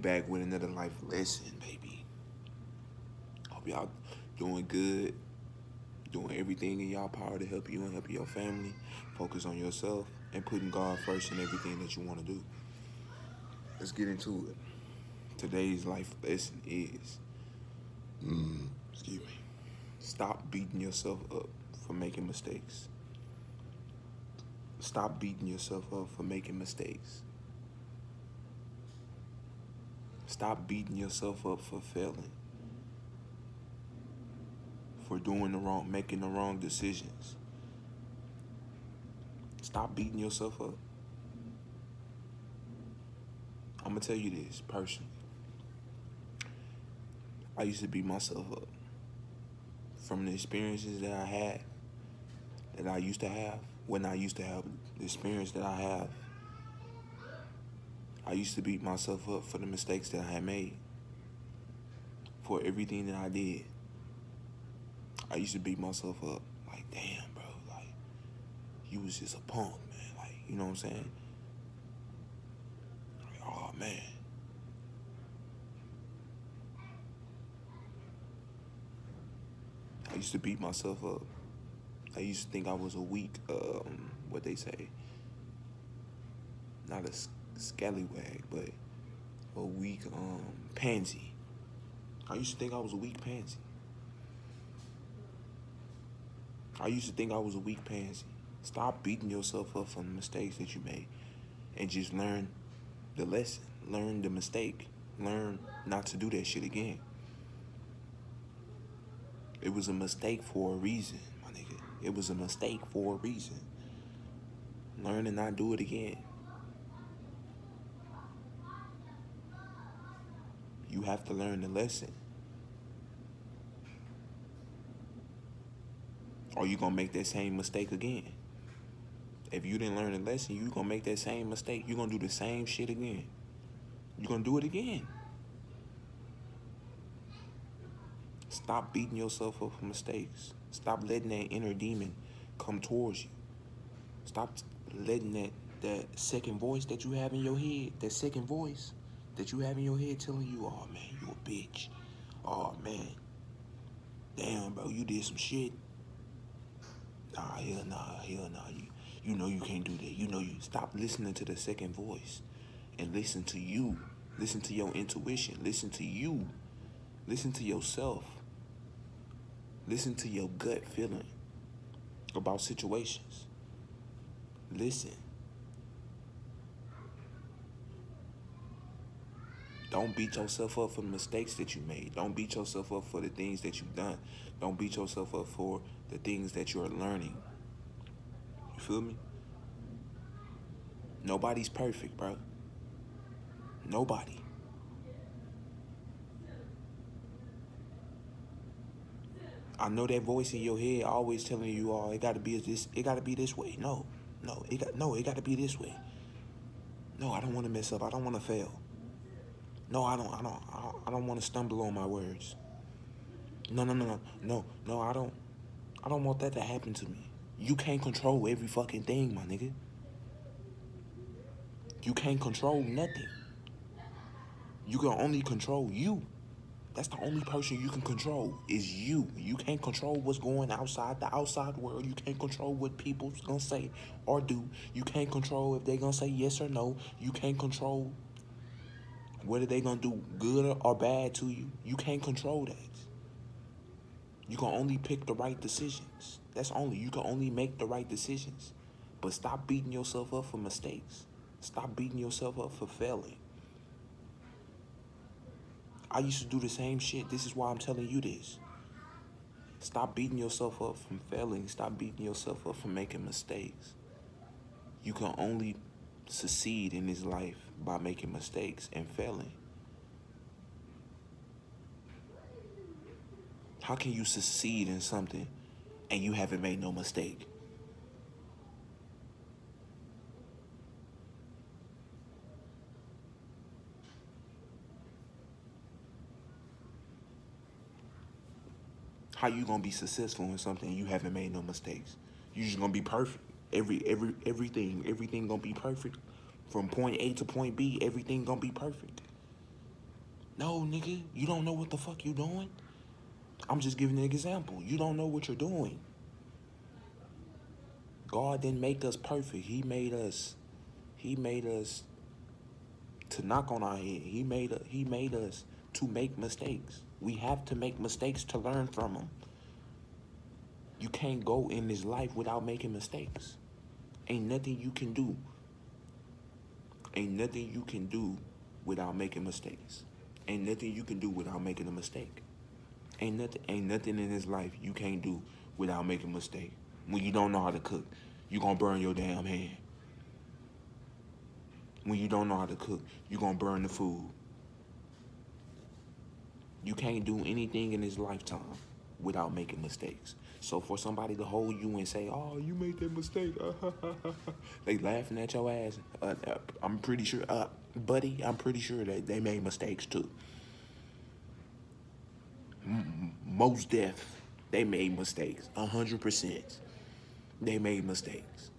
back with another life lesson, baby. Hope y'all doing good, doing everything in y'all power to help you and help your family. Focus on yourself and putting God first in everything that you want to do. Let's get into it. Today's life lesson is, excuse me, stop beating yourself up for making mistakes. Stop beating yourself up for making mistakes. Stop beating yourself up for failing, for doing the wrong, making the wrong decisions. Stop beating yourself up. I'm gonna tell you this personally. I used to beat myself up from the experiences that I had, that I used to have, when I used to have the experience that I have. I used to beat myself up for the mistakes that I had made, for everything that I did. I used to beat myself up like, damn, bro, like, you was just a punk, man. Like, you know what I'm saying? Like, oh, man. I used to beat myself up. I used to think I was a weak, what they say, not a scallywag, but a weak pansy. I used to think I was a weak pansy. I used to think I was a weak pansy. Stop beating yourself up for the mistakes that you made and just learn the lesson. Learn the mistake. Learn not to do that shit again. It was a mistake for a reason, my nigga. It was a mistake for a reason. Learn and not do it again. You have to learn the lesson. Or you gonna make that same mistake again. If you didn't learn the lesson, you gonna make that same mistake. You gonna do the same shit again. You gonna do it again. Stop beating yourself up for mistakes. Stop letting that inner demon come towards you. Stop letting that second voice that you have in your head, that second voice that you have in your head telling you, oh man, you a bitch. Oh man, damn bro, you did some shit. Nah, hell nah. You know you can't do that. You know you stop listening to the second voice and listen to you. Listen to your intuition. Listen to you. Listen to yourself. Listen to your gut feeling about situations. Listen. Don't beat yourself up for the mistakes that you made. Don't beat yourself up for the things that you've done. Don't beat yourself up for the things that you're learning. You feel me? Nobody's perfect, bro. Nobody. I know that voice in your head always telling you, "Oh, it gotta be this. It gotta be this way." No, it gotta be this way. No, I don't want to mess up. I don't want to fail. No, I don't want to stumble on my words. No. I don't want that to happen to me. You can't control every fucking thing, my nigga. You can't control nothing. You can only control you. That's the only person you can control is you. You can't control what's going outside the outside world. You can't control what people's gonna say or do. You can't control if they gonna say yes or no. You can't control whether they gonna do good or bad to you. You can't control that. You can only pick the right decisions. That's only, you can only make the right decisions. But stop beating yourself up for mistakes. Stop beating yourself up for failing. I used to do the same shit. This is why I'm telling you this. Stop beating yourself up from failing. Stop beating yourself up from making mistakes. You can only succeed in this life by making mistakes and failing. How can you succeed in something and you haven't made no mistake? How you gonna be successful in something and you haven't made no mistakes? You just gonna be perfect. Everything gonna be perfect. From point A to point B, everything gonna be perfect. No, nigga, you don't know what the fuck you doing. I'm just giving an example. You don't know what you're doing. God didn't make us perfect. He made us to knock on our head. He made us to make mistakes. We have to make mistakes to learn from them. You can't go in this life without making mistakes. Ain't nothing you can do. Ain't nothing you can do without making mistakes. Ain't nothing you can do without making a mistake. Ain't nothing in this life you can't do without making a mistake. When you don't know how to cook, you gonna burn your damn hand. When you don't know how to cook, you gonna burn the food. You can't do anything in this lifetime without making mistakes. So for somebody to hold you and say, "Oh, you made that mistake," they laughing at your ass. I'm pretty sure, buddy, I'm pretty sure that they made mistakes too. Most deaf, they made mistakes. 100%, they made mistakes,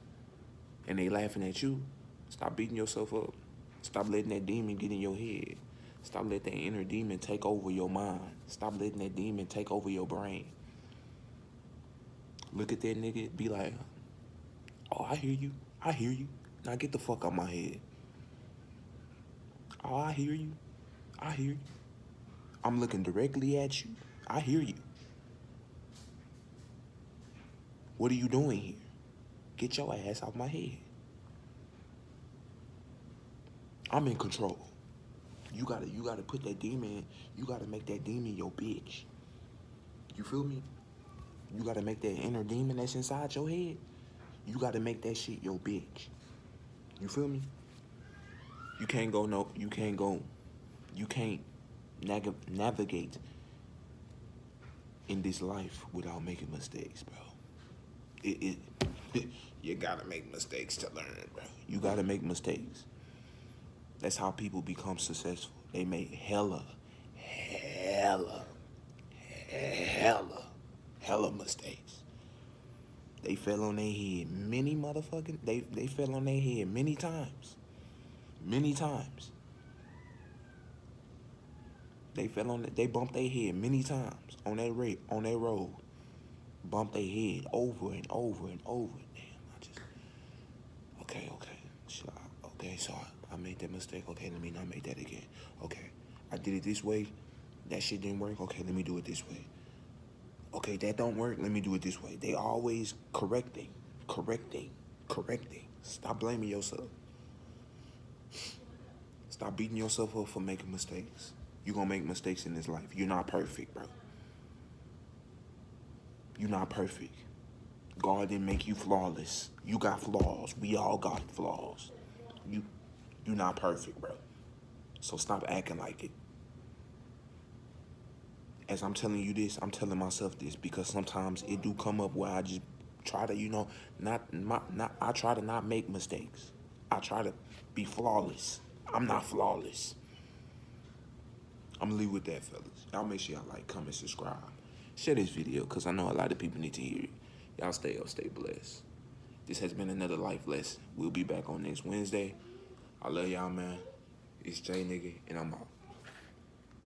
and they laughing at you. Stop beating yourself up. Stop letting that demon get in your head. Stop letting that inner demon take over your mind. Stop letting that demon take over your brain. Look at that nigga, be like, "Oh, I hear you. I hear you. Now get the fuck out my head." "Oh, I hear you. I hear you. I'm looking directly at you. I hear you. What are you doing here? Get your ass off my head. I'm in control." You gotta put that demon, you gotta make that demon your bitch. You feel me? You gotta make that inner demon that's inside your head, you gotta make that shit your bitch. You feel me? You can't go, no, you can't navigate in this life without making mistakes, bro. You gotta make mistakes to learn, bro. You gotta make mistakes. That's how people become successful. They make hella mistakes. They fell on their head they fell on their head many times. Many times. They bumped their head many times on that road. Bumped their head over and over and over. Damn, okay. Okay, so I made that mistake. Okay, let me not make that again. Okay, I did it this way. That shit didn't work. Okay, let me do it this way. Okay, that don't work. Let me do it this way. They always correcting. Stop blaming yourself. Stop beating yourself up for making mistakes. You're gonna make mistakes in this life. You're not perfect, bro. You're not perfect. God didn't make you flawless. You got flaws. We all got flaws. You're not perfect, bro. So stop acting like it. As I'm telling you this, I'm telling myself this because sometimes it do come up where I just try to, I try to not make mistakes. I try to be flawless. I'm not flawless. I'm gonna leave with that, fellas. Y'all make sure y'all like, comment, subscribe. Share this video because I know a lot of people need to hear it. Y'all stay up, stay blessed. This has been another life lesson. We'll be back on next Wednesday. I love y'all, man. It's J Nigga, and I'm out.